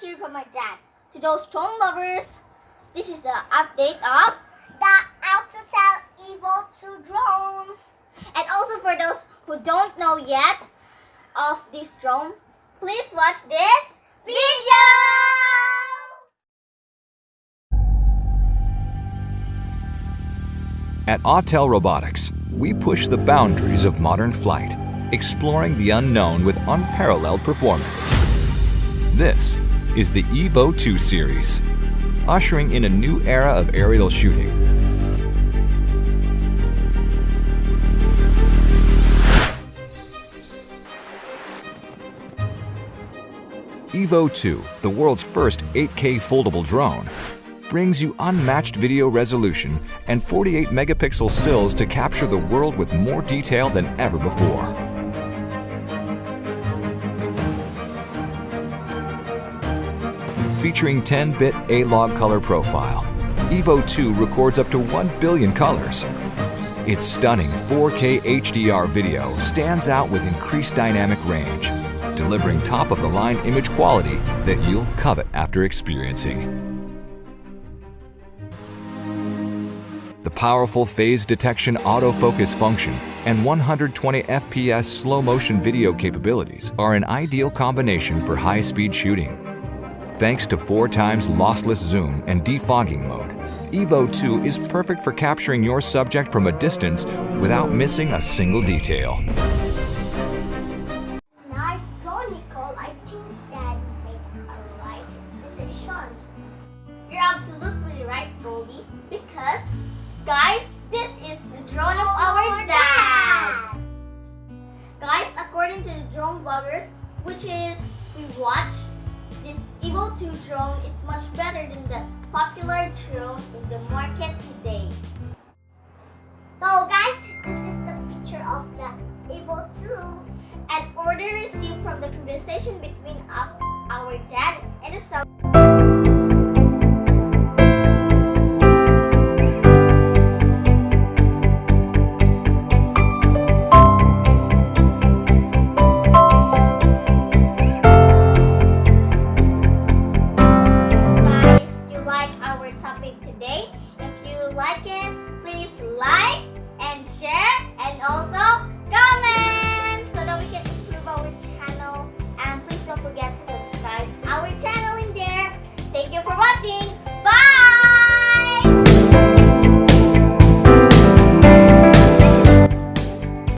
here from my dad. To those drone lovers, this is the update of the Autel EVO 2 drones. And also for those who don't know yet of this drone, please watch this video! At Autel Robotics, we push the boundaries of modern flight, exploring the unknown with unparalleled performance. This is the EVO 2 series, ushering in a new era of aerial shooting. EVO 2, the world's first 8K foldable drone, brings you unmatched video resolution and 48 megapixel stills to capture the world with more detail than ever before. Featuring 10-bit A-log color profile, EVO 2 records up to 1 billion colors. Its stunning 4K HDR video stands out with increased dynamic range, delivering top-of-the-line image quality that you'll covet after experiencing. The powerful phase detection autofocus function and 120 FPS slow-motion video capabilities are an ideal combination for high-speed shooting. Thanks to 4 times lossless zoom and defogging mode, EVO 2 is perfect for capturing your subject from a distance without missing a single detail. Nice drone, Nicole. I think Dad made a right decision. You're absolutely right, Goldie, because guys, this is the drone of our dad! Guys, according to the drone bloggers, which is we watch, this EVO 2 drone is much better than the popular drone in the market today. So guys, this is the picture of the EVO 2, an order received from the conversation between our dad and the seller. Today. If you like it, please like and share and also